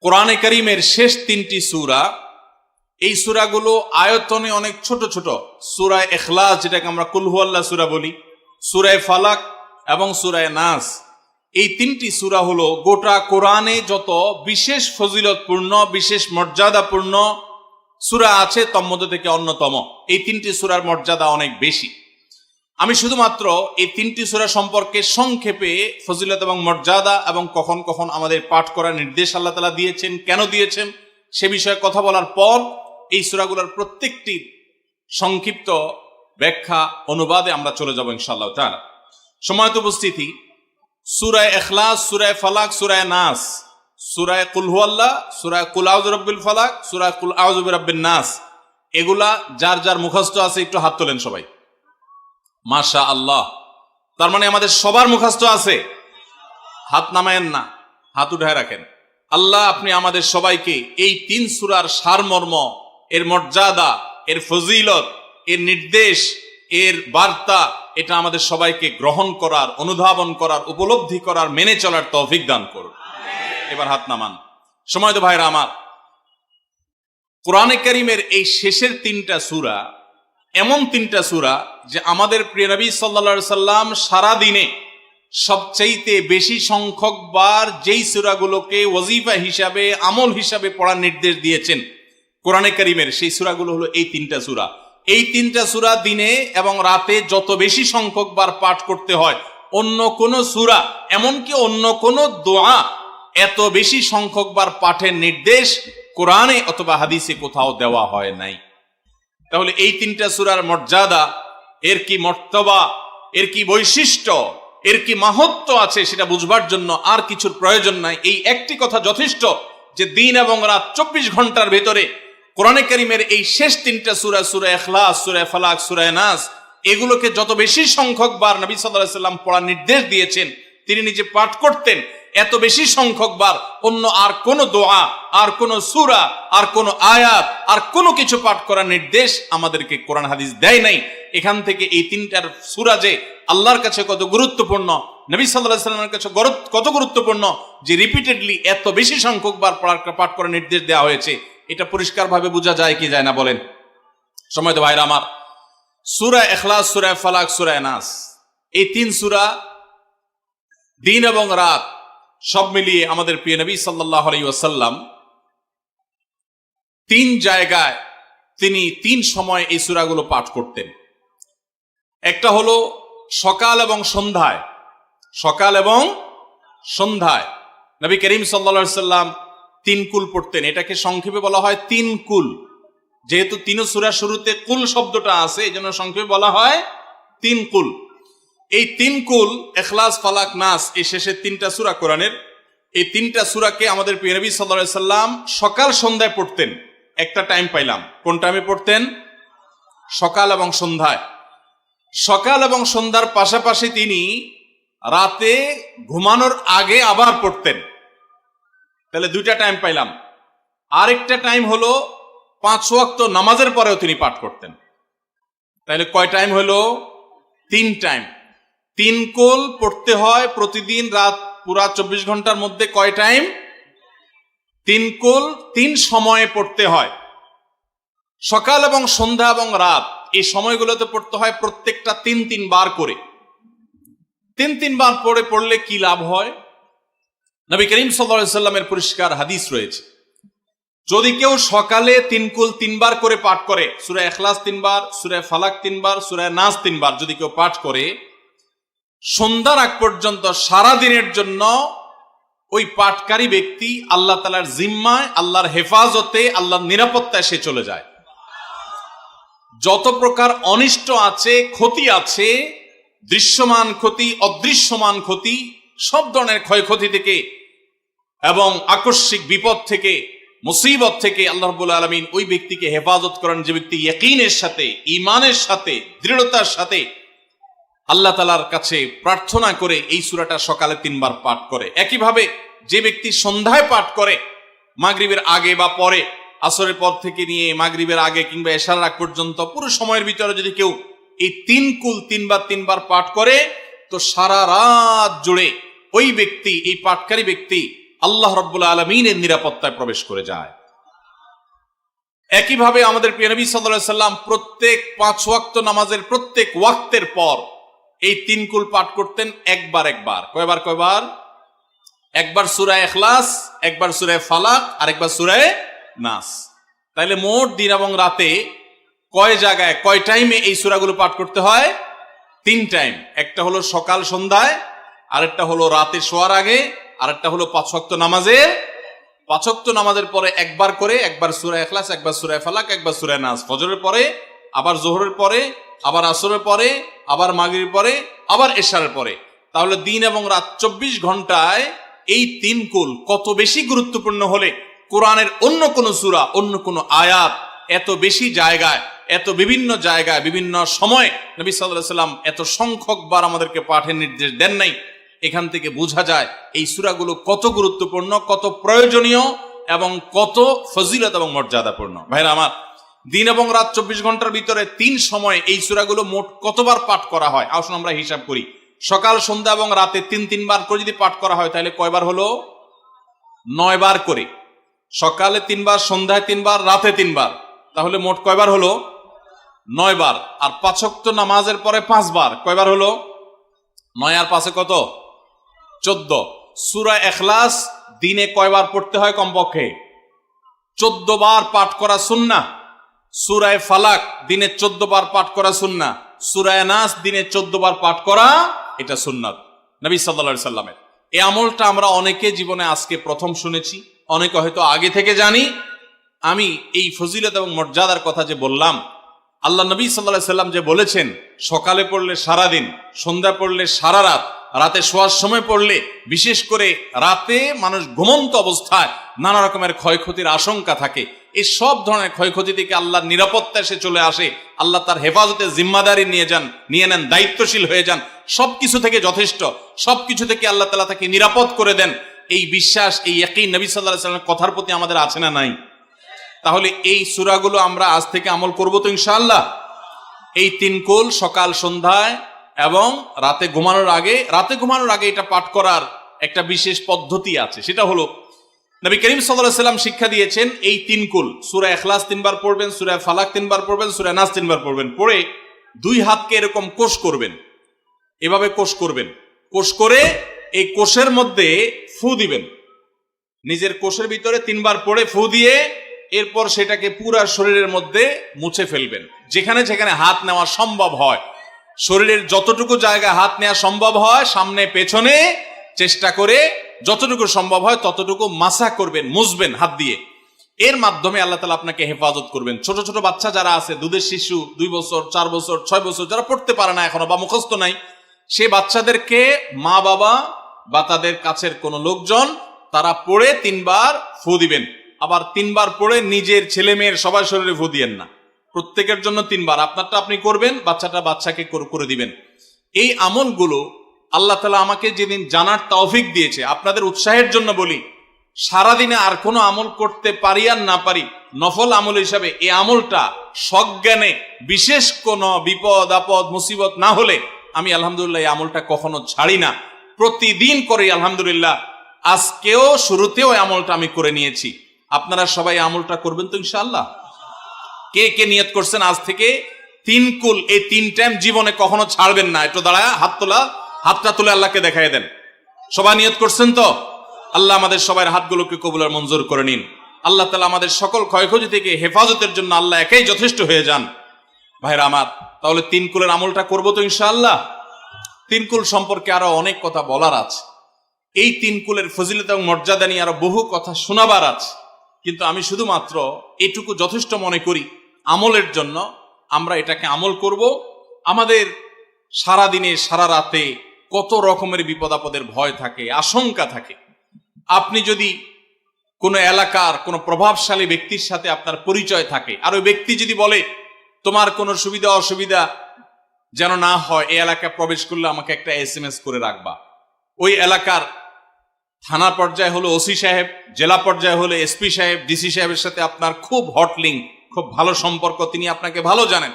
কোরআনে কারীমের শেষ তিনটি সূরা, এই সূরাগুলো আয়তনে অনেক ছোট ছোট। সূরা ইখলাস, যেটাকে আমরা কুল হুয়াল্লাহ সূরা বলি, সূরা ফালাক এবং সূরা নাস, এই তিনটি সূরা হলো গোটা কোরআনে যত বিশেষ ফজিলতপূর্ণ, বিশেষ মর্যাদাপূর্ণ সূরা আছে তন্মধ্যে থেকে অন্যতম। এই তিনটি সূরার মর্যাদা অনেক বেশি। আমি শুধুমাত্র এই তিনটি সূরা সম্পর্কে সংক্ষেপে ফজিলত এবং মর্যাদা এবং কখন কখন আমাদের পাঠ করার নির্দেশ আল্লাহ তাআলা দিয়েছেন, কেন দিয়েছেন সে বিষয়ে কথা বলার পর এই সূরাগুলোর প্রত্যেকটি সংক্ষিপ্ত ব্যাখ্যা অনুবাদে আমরা চলে যাব ইনশাআল্লাহ তাআলা। সময়ত উপস্থিতি, সূরা ইখলাস, সূরা ফালাক, সূরা নাস, সূরা কুল হুয়াল্লাহ, সূরা কুল আউযু বিরাব্বিল ফালাক, সূরা কুল আউযু বিরাব্বিন নাস, এগুলা যার যার মুখস্থ আছে একটু হাত তোলেন সবাই। মাশাআল্লাহ, তার মানে আমাদের সবার মুখস্থ আছে। হাত নামায়েন না, হাত উঠায় রাখেন। আল্লাহ আপনি আমাদের সবাইকে এই তিন সূরার সারমর্ম, এর মর্যাদা, এর ফজিলত, এর নির্দেশ, এর বার্তা, এটা আমাদের সবাইকে গ্রহণ করার, অনুধাবন করার, উপলব্ধি করার, মেনে চলার তৌফিক দান করুন। এবার হাত নামান। সময়ত ভাইরা আমার, কোরআনে কারীমের এই শেষের তিনটা সূরা এমন তিনটা সূরা যে আমাদের প্রিয় নবী সাল্লাল্লাহু আলাইহি সাল্লাম সারা দিনে সবচাইতে বেশি সংখ্যক বার যেই সূরাগুলোকে ওয়াজিফা হিসাবে, আমল হিসাবে পড়ার নির্দেশ দিয়েছেন কোরআনে কারীমের, সেই সূরাগুলো হলো এই তিনটা সূরা। এই তিনটা সূরা দিনে এবং রাতে যত বেশি সংখ্যক বার পাঠ করতে হয়, অন্য কোন সূরা, এমনকি অন্য কোন দোয়া এত বেশি সংখ্যক বার পাঠের নির্দেশ কোরআনে অথবা হাদিসে কোথাও দেওয়া হয় নাই। তাহলে এই তিনটা সূরার মর্যাদা, এর কি মর্তবা, এর কি বৈশিষ্ট্য, এর কি মাহাত্ম্য আছে সেটা বুঝবার জন্য আর কিছুর প্রয়োজন নাই। এই একটি কথা যথেষ্ট যে দিন এবং রাত 24 ঘন্টার ভেতরে কোরআনে কারীমের এই শেষ তিনটা সূরা, সূরা ইখলাস, সূরা ফালাক, সূরা নাস, এগুলোকে যত বেশি সংখ্যক বার নবী সাল্লাল্লাহু আলাইহি সাল্লাম পড়ার নির্দেশ দিয়েছেন, তিনি নিজে পাঠ করতেন, এত বেশি সংখ্যক বার অন্য আর কোন দোয়া, আর কোন সূরা, আর কোন আয়াত, আর কোনো কিছু পাঠ করার নির্দেশ আমাদেরকে কোরআন হাদিস দেয় নাই। এখান থেকে এই তিনটার সূরা যে আল্লাহর কাছে কত গুরুত্বপূর্ণ, নবী সাল্লাল্লাহু আলাইহি সাল্লামের কাছে কত গুরুত্বপূর্ণ, যে রিপিটেডলি এত বেশি সংখ্যক বার পাঠ করার নির্দেশ দেওয়া হয়েছে, এটা পরিষ্কারভাবে বোঝা যায় কি যায় না বলেন? সময়ত ভাইরা আমার, সূরা ইখলাস, সূরা ফালাক, সূরা নাস, এই তিন সূরা দিন এবং রাত সব মিলিয়ে আমাদের প্রিয় নবী সাল্লাল্লাহু আলাইহি ওয়াসাল্লাম তিন জায়গায় তিনি তিন সময় এই সূরাগুলো পাঠ করতেন। একটা হলো সকাল এবং সন্ধ্যায়। সকাল এবং সন্ধ্যায় নবী করিম সাল্লাল্লাহু আলাইহি ওয়াসাল্লাম তিন কুল পড়তেন। এটাকে সংক্ষেপে বলা হয় তিন কুল। যেহেতু তিন সূরার শুরুতে কুল শব্দটা আছে, এই জন্য সংক্ষেপে বলা হয় তিন কুল। এই তিন কুল, ইখলাস, ফালাক, নাস, এই শেষের তিনটা সূরা কোরআনের, এই তিনটা সূরাকে আমাদের প্রিয় নবী সাল্লাল্লাহু আলাইহি ওয়াসাল্লাম সকাল সন্ধ্যায় পড়তেন। একটা টাইম পাইলাম, কোন টাইমে পড়তেন? সকাল এবং সন্ধ্যায়। সকাল এবং সন্ধ্যার পাশাপাশি তিনি রাতে ঘুমানোর আগে আবার পড়তেন। তাহলে দুইটা টাইম পাইলাম। আরেকটা টাইম হলো 5 ওয়াক্ত নামাজের পরেও তিনি পাঠ করতেন। তাহলে কয় টাইম হলো? 3 টাইম। 3 কুল পড়তে হয় প্রতিদিন রাত পুরা 24 ঘন্টার মধ্যে। কয় টাইম? 3 কুল 3 সময়ে পড়তে হয়। সকাল এবং সন্ধ্যা এবং রাত এই সময়গুলোতে পড়তে হয় প্রত্যেকটা 3 বার করে। 3 বার পড়লে কি লাভ হয়? নবী করিম সাল্লাল্লাহু আলাইহি ওয়াসাল্লামের পরিষ্কার হাদিস রয়েছে, যদি কেউ সকালে 3 কুল 3 বার করে পাঠ করে, সূরা ইখলাস 3 বার, সূরা ফালাক 3 বার, সূরা নাস 3 বার যদি কেউ পাঠ করে, সন্ধ্যার আগ পর্যন্ত সারা দিনের জন্য ওই পাঠকারী ব্যক্তি আল্লাহ তাআলার জিম্মায়, আল্লাহর হেফাজতে, আল্লাহর নিরাপত্তায় সে চলে যায়। যত প্রকার অনিষ্ট আছে, ক্ষতি আছে, দৃশ্যমান ক্ষতি, অদৃশ্যমান ক্ষতি, সব ধরনের ক্ষয়ক্ষতি থেকে এবং আকস্মিক বিপদ থেকে, মুসিবত থেকে আল্লাহ রাব্বুল আলামিন ওই ব্যক্তিকে হেফাজত করেন, যে ব্যক্তি ইয়াকিনের সাথে, ঈমানের সাথে, দৃঢ়তার সাথে আল্লাহ তাআলার কাছে প্রার্থনা করে এই সূরাটা সকালে 3 বার পাঠ করে। একইভাবে যে ব্যক্তি সন্ধ্যায় পাঠ করে, মাগরিবের আগে বা পরে, আসরের পর থেকে নিয়ে মাগরিবের আগে কিংবা এশার আগ পর্যন্ত পুরো সময়ের ভিতরে যদি কেউ এই 3 কুল 3 বার পাঠ করে, তো সারা রাত জুড়ে ওই ব্যক্তি, এই পাঠকারী ব্যক্তি আল্লাহ রাব্বুল আলামিনের নিরাপত্তায় প্রবেশ করে যায়। একইভাবে আমাদের প্রিয় নবী সাল্লাল্লাহু আলাইহি সাল্লাম প্রত্যেক 5 ওয়াক্ত নামাজের প্রত্যেক ওয়াক্তের পর এই 3 কুল পাঠ করতেন একবার। কয়বার? একবার সূরা ইখলাস, একবার সূরা ফালাক, আর একবার সূরা নাস। তাইলে মোট দিন এবং রাতে কয় জায়গায় কয় টাইমে এই সূরাগুলো পাঠ করতে হয়? 3 টাইম। একটা হলো সকাল সন্ধ্যায়, আরেকটা হলো রাতে শোয়ার আগে, আরেকটা হলো 5 ওয়াক্ত নামাজের 5 ওয়াক্ত নামাজের পরে একবার করে, একবার সূরা ইখলাস, একবার সূরা ফালাক, একবার সূরা নাস। ফজরের পরে, আবার যোহরের পরে, আবার আসরের পরে, আবার মাগরিবের পরে, আবার এশারের পরে। তাহলে দিন এবং রাত 24 ঘন্টায় এই 3 কুল কত বেশি গুরুত্বপূর্ণ হলে কোরআনের অন্য কোন সূরা, অন্য কোন আয়াত এত বেশি জায়গায়, এত বিভিন্ন জায়গায়, বিভিন্ন সময় নবী সাল্লাল্লাহু আলাইহি সাল্লাম এত সংখ্যক বার আমাদেরকে পাঠের নির্দেশ দেন নাই। এখান থেকে বোঝা যায় এই সূরাগুলো কত গুরুত্বপূর্ণ, কত প্রয়োজনীয় এবং কত ফজিলত এবং মর্যাদাপূর্ণ। ভাইরা আমার, দিন এবং রাত 24 ঘন্টার ভিতরে 3 সময় এই সূরাগুলো মোট কতবার পাঠ করা হয়? আসুন আমরা হিসাব করি। সকাল, সন্ধ্যা এবং রাতে 3 বার করে যদি পাঠ করা হয় তাহলে কয়বার হলো? 9 বার করে। সকালে 3 বার, সন্ধ্যায় 3 বার, রাতে 3 বার, তাহলে মোট কয়বার হলো? 9 বার। আর 5 ওয়াক্ত নামাজের পরে 5 বার, কয়বার হলো? 9 আর 5 কত? 14। সূরা ইখলাস দিনে কয়বার পড়তে হয়? কমপক্ষে 14 বার পাঠ করা সুন্নাহ। সূরা ফালাক দিনে 14 বার পাঠ করা সুন্নাহ। সূরা নাস দিনে 14 বার পাঠ করা, এটা সুন্নাত নবী সাল্লাল্লাহু আলাইহি সাল্লামের। এই আমলটা আমরা অনেকে জীবনে আজকে প্রথম শুনেছি, অনেকে হয়তো আগে থেকে জানি। আমি এই ফজিলত এবং মর্যাদার কথা যে বললাম, আল্লাহ নবী সাল্লাল্লাহু আলাইহি সাল্লাম যে বলেছেন সকালে পড়লে সারাদিন, সন্ধ্যা পড়লে সারা রাত, রাতে শোয়ার সময় পড়লে, বিশেষ করে রাতে মানুষ ঘুমন্ত অবস্থায় নানা রকমের ক্ষয়ক্ষতির আশঙ্কা থাকে, এই সব ধরনের ক্ষয়ক্ষতি থেকে আল্লাহর নিরাপত্তা এসে চলে আসে। আল্লাহ তার হেফাজতের জিম্মাদারি নিয়ে নেন, দায়িত্বশীল হয়ে যান। সবকিছু থেকে যথেষ্ট, সবকিছু থেকে আল্লাহ তাআলা তাকে নিরাপদ করে দেন। এই বিশ্বাস, এই ইয়াকিন নবী সাল্লাল্লাহু আলাইহি সাল্লামের কথার প্রতি আমাদের আছে না নাই? তাহলে এই সূরাগুলো আমরা আজ থেকে আমল করব তো ইনশাআল্লাহ। এই 3 কুল সকাল সন্ধ্যায় এবং রাতে ঘুমানোর আগে এটা পাঠ করার একটা বিশেষ পদ্ধতি আছে। সেটা হলো নবী করিম সাল্লাল্লাহু আলাইহি সাল্লাম শিক্ষা দিয়েছেন এই 3 কুল। সূরা ইখলাস 3 বার পড়বেন, সূরা ফালাক 3 বার পড়বেন, সূরা নাস 3 বার পড়বেন। পড়ে 2 হাতকে এরকম কোষ করবেন, এভাবে কোষ করবেন। কোষ করে এই কোষের মধ্যে ফু দিবেন। নিজের কোষের ভিতরে 3 বার পড়ে ফু দিয়ে এরপর সেটাকে পুরা শরীরের মধ্যে মুছে ফেলবেন। যেখানে যেখানে হাত নেওয়া সম্ভব হয়, শরীরের যতটুকু জায়গা হাত নেওয়া সম্ভব হয়, সামনে পেছনে চেষ্টা করে যতটুকু সম্ভব হয় ততটুকু মাসা করবেন, মুছবেন হাত দিয়ে। এর মাধ্যমে আল্লাহ তাআলা আপনাকে হেফাজত করবেন। ছোট ছোট বাচ্চা যারা আছে, দুধের শিশু, 2 বছর, 4 বছর, 6 বছর, যারা পড়তে পারে না এখনো বা মুখস্থ নাই, সে বাচ্চাদেরকে মা বাবা বা তাদের কাছের কোনো লোকজন তারা পড়ে 3 বার ফু দিবেন। আবার 3 বার পড়ে নিজের ছেলে মেয়ের সবার শরীরে ফু দিয়েন না, প্রত্যেকের জন্য 3 বার। আপনারটা আপনি করবেন, বাচ্চাকে করে দিবেন। এই আমলগুলো আল্লাহ তাআলা আমাকে যেদিন জানার তৌফিক দিয়েছে, আপনাদের উৎসাহের জন্য বলি, সারাদিনে আর কোনো আমল করতে পারি আর না পারি, নফল আমল হিসাবে এই আমলটা সজ্ঞানে, বিশেষ কোনো বিপদ আপদ মুসিবত না হলে আমি আলহামদুলিল্লাহ এই আমলটা কখনো ছাড়ি না, প্রতিদিন করি আলহামদুলিল্লাহ। আজকেও শুরুতেও এই আমলটা আমি করে নিয়েছি। আপনারা সবাই আমলটা করবেন তো ইনশাআল্লাহ? কে কে নিয়ত করছেন আজ থেকে 3 কুল এই 3 টাইম জীবনে কখনো ছাড়বেন না? একটু দাঁড়ায় হাতটা তুলে আল্লাহকে দেখাই দেন। সবাই নিয়ত করছেন তো? আল্লাহ আমাদের সবার হাতগুলোকে কবুল আর মঞ্জুর করে নিন। আল্লাহ তাআলা আমাদের সকল ক্ষয়ক্ষতি থেকে হেফাজতের জন্য আল্লাহ একাই যথেষ্ট হয়ে যান। ভাইরা আমার, তাহলে 3 কুলের আমলটা করবো তো ইনশাআল্লাহ? 3 কুল সম্পর্কে আরো অনেক কথা বলার আছে। এই 3 কুলের ফজিলত এবং মর্যাদা নিয়ে আরো বহু কথা শোনাবার আছে, কিন্তু আমি শুধুমাত্র এটুকু যথেষ্ট মনে করি আমলের জন্য। আমরা এটাকে আমল করব। আমাদের সারা দিনে সারা রাতে কত রকমের বিপদ আপদের ভয় থাকে, আশঙ্কা থাকে। আপনি যদি কোনো এলাকার কোনো প্রভাবশালী ব্যক্তির সাথে আপনার পরিচয় থাকে, আর ওই ব্যক্তি যদি বলে তোমার কোনো সুবিধা অসুবিধা যেন না হয়, এই এলাকায় প্রবেশ করলে আমাকে একটা SMS করে রাখবা। ওই এলাকার থানা পর্যায়ে হলো ওসি সাহেব, জেলা পর্যায়ে হলে SP সাহেব, DC সাহেবের সাথে আপনার খুব হট লিঙ্ক, খুব ভালো সম্পর্ক, তিনি আপনাকে ভালো জানেন।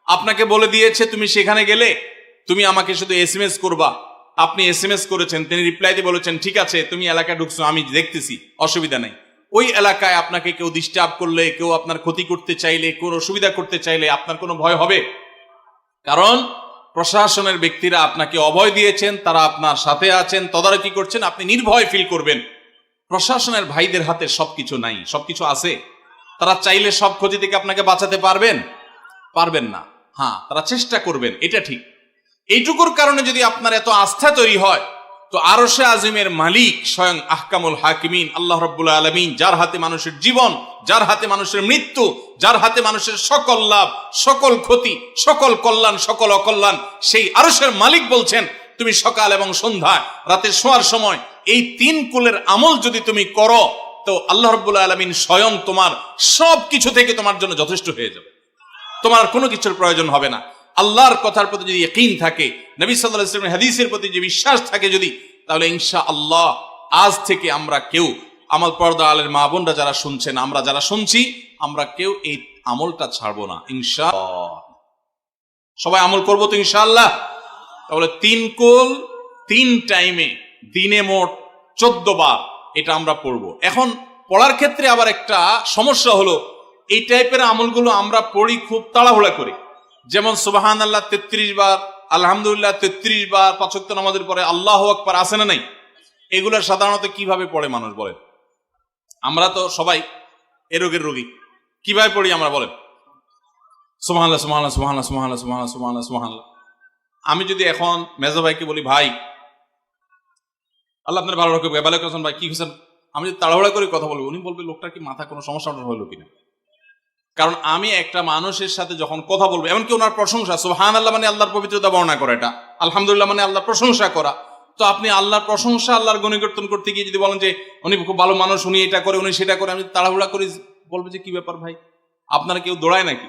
আপনাকে বলে দিয়েছে তুমি সেখানে গেলে তুমি আমাকে শুধু SMS করবা, আপনি SMS করেছেন, তিনি রিপ্লাই দিয়ে বলেছেন ঠিক আছে তুমি এলাকায় ঢুকছো, আমি দেখতেছি, অসুবিধা নেই। ওই এলাকায় আপনাকে কেউ ডিস্টার্ব করলে, কেউ আপনার ক্ষতি করতে চাইলে, কোন অসুবিধা করতে চাইলে আপনার কোনো ভয় হবে? কারণ প্রশাসনের ব্যক্তিরা আপনাকে অভয় দিয়েছেন, তারা আপনার সাথে আছেন, তদারকি করছেন, আপনি নির্ভয় ফিল করবেন। প্রশাসনের ভাইদের হাতে সবকিছু নাই, সবকিছু আছে। তারা চাইলে সব ক্ষতি থেকে আপনাকে বাঁচাতে পারবেন? পারবেন না। হ্যাঁ, তারা চেষ্টা করবেন, এটা ঠিক। এইটুকুর কারণে যদি আপনার এত আস্থা তৈরি হয়, তো আরশে আজিমের মালিক স্বয়ং আহকামুল হাকিমিন আল্লাহ রাব্বুল আলামিন, যার হাতে মানুষের জীবন, যার হাতে মানুষের মৃত্যু, যার হাতে মানুষের সকল লাভ, সকল ক্ষতি, সকল কল্যাণ, সকল অকল্যাণ, সেই আরশের মালিক বলছেন তুমি সকাল এবং সন্ধ্যায়, রাতে শোয়ার সময় এই 3 কুলের আমল যদি তুমি করো, তো আল্লাহ রাব্বুল আলামিন স্বয়ং তোমার সব কিছু থেকে তোমার জন্য যথেষ্ট হয়ে যাবে। তোমার কোনো কিছুর প্রয়োজন হবে না। আল্লাহর কথার প্রতি যদি ইয়াকিন থাকে, নবী সাল্লাল্লাহু আলাইহি ওয়াসাল্লামের হাদিসের প্রতি যে বিশ্বাস থাকে যদি, তাহলে ইনশাআল্লাহ আজ থেকে আমরা কেউ, আমার পর্দা আলের মা বোনরা যারা শুনছেন, আমরা যারা শুনছি, আমরা কেউ এই আমলটা ছাড়বো না ইনশাআল্লাহ। সবাই আমল করবো তো ইনশাআল্লাহ। তাহলে 3 কুল 3 টাইমে দিনে মোট 14 বার এটা আমরা পড়বো। এখন পড়ার ক্ষেত্রে আবার একটা সমস্যা হলো, এই টাইপের আমলগুলো আমরা পড়ি খুব তাড়াহুড়া করে। যেমন সুবহানাল্লাহ 33 বার, আলহামদুলিল্লাহ 33 বার, 5 ওয়াক্ত নামাজের পরে আল্লাহু আকবার, আছে না নাই? এগুলো সাধারণত কিভাবে পড়ে মানুষ বলেন? আমরা তো সবাই এ রোগের রোগী। কিভাবে পড়ি আমরা বলেন? সুবহানাল্লাহ সুবহানাল্লাহ সুবহানাল্লাহ সুবহানাল্লাহ সুবহানাল্লাহ সুবহানাল্লাহ সুবহানাল্লাহ। আমি যদি এখন মেজো ভাইকে বলি ভাই আল্লাহ আপনার ভালো রাখুক, ভালো করছেন ভাই, কি হয়েছেন, আমি যদি তাড়াহুড়া করে কথা বলবো, উনি বলবে লোকটার কি মাথা কোনো সমস্যা হলো কিনা। কারণ আমি একটা মানুষের সাথে যখন কথা বলবো, এমনকি ওনার প্রশংসা, সুবহানাল্লাহ মানে আল্লাহর পবিত্রতা বর্ণনা করা, এটা আলহামদুলিল্লাহ মানে আল্লাহর প্রশংসা করা। তো আপনি আল্লাহর প্রশংসা, আল্লাহর গুণকীর্তন করতে গিয়ে যদি বলেন যে উনি খুব ভালো মানুষ, উনি এটা করে, উনি সেটা করে, আমি তাড়াহুড়া করে বলবো যে কি ব্যাপার ভাই, আপনারা কেউ দৌড়ায় নাকি?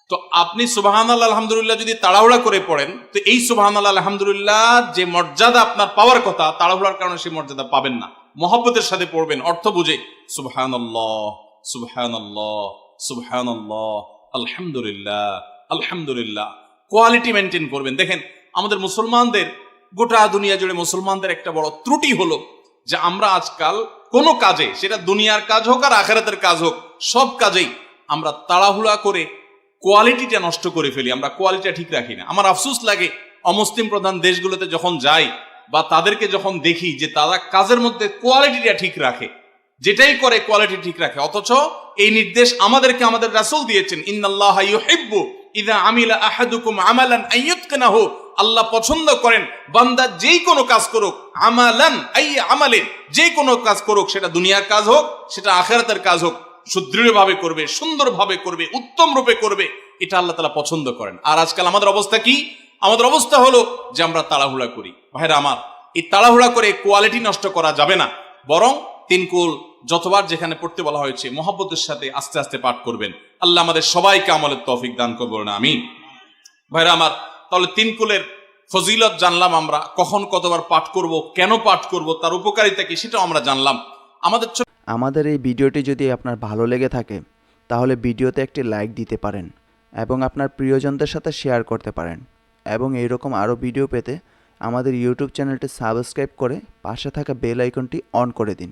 তো আপনি সুবহানাল্লাহ আলহামদুলিল্লাহ যদি তাড়াহুড়া করে পড়েন, তো এই সুবহানাল্লাহ আলহামদুলিল্লাহ যে মর্যাদা আপনার পাওয়ার কথা, তাড়াহুড়ার কারণে সেই মর্যাদা পাবেন না। মহব্বতের সাথে পড়বেন, অর্থ বুঝে, সুবহানাল্লাহ সুবহানাল্লাহ সুবহানাল্লাহ আলহামদুলিল্লাহ আলহামদুলিল্লাহ। কোয়ালিটি মেনটেন করবেন। দেখেন আমাদের মুসলমানদের, গোটা দুনিয়া জুড়ে মুসলমানদের একটা বড় ত্রুটি হলো যে আমরা আজকাল কোনো কাজে, সেটা দুনিয়ার কাজ হোক আর আখিরাতের কাজ হোক, সব কাজেই আমরা তাড়াহুড়া করে কোয়ালিটিটা নষ্ট করে ফেলি, আমরা কোয়ালিটিটা ঠিক রাখি না। আমার আফসোস লাগে অমুসলিম প্রধান দেশগুলোতে যখন যাই বা তাদেরকে যখন দেখি যে তারা কাজের মধ্যে কোয়ালিটিটা ঠিক রাখে, যেটাই করে কোয়ালিটি ঠিক রাখে, অথচ এই নির্দেশ আমাদেরকে আমাদের রাসূল দিয়েছেন, ইন্নাল্লাহা ইউহিব্বু ইযা আমিলা আহাদুকুম আমালান আইয়ুতকিনাহু, আল্লাহ পছন্দ করেন বান্দা যেই কোনো কাজ করুক, আমালান আই আমালিন, যে কোনো কাজ করুক, সেটা দুনিয়ার কাজ হোক, সেটা আখিরাতের কাজ হোক, সুদৃঢ়ভাবে করবে, সুন্দরভাবে করবে, উত্তম রূপে করবে, এটা আল্লাহ তাআলা পছন্দ করেন। আর আজকাল আমাদের অবস্থা কি? আমাদের অবস্থা হলো যে আমরা তাড়াহুড়া করি। ভাইরা আমার, এই তাড়াহুড়া করে কোয়ালিটি নষ্ট করা যাবে না, বরং 3 কুল যতবার যেখানে পড়তে বলা হয়েছে মহব্বতের সাথে আস্তে আস্তে পাঠ করবেন। আল্লাহ আমাদের সবাইকে আমলের তৌফিক দান করবেন, আমিন। ভাইরা আমার, তাহলে 3 কুলের ফজিলত জানলাম, আমরা কখন কতবার পাঠ করব, কেন পাঠ করব, তার উপকারিতা কি, সেটাও আমরা জানলাম। আমাদের এই ভিডিওটি যদি আপনার ভালো লেগে থাকে, তাহলে ভিডিওতে একটি লাইক দিতে পারেন এবং আপনার প্রিয়জনদের সাথে শেয়ার করতে পারেন। এবং এইরকম আরও ভিডিও পেতে আমাদের ইউটিউব চ্যানেলটি সাবস্ক্রাইব করে পাশে থাকা বেল আইকনটি অন করে দিন।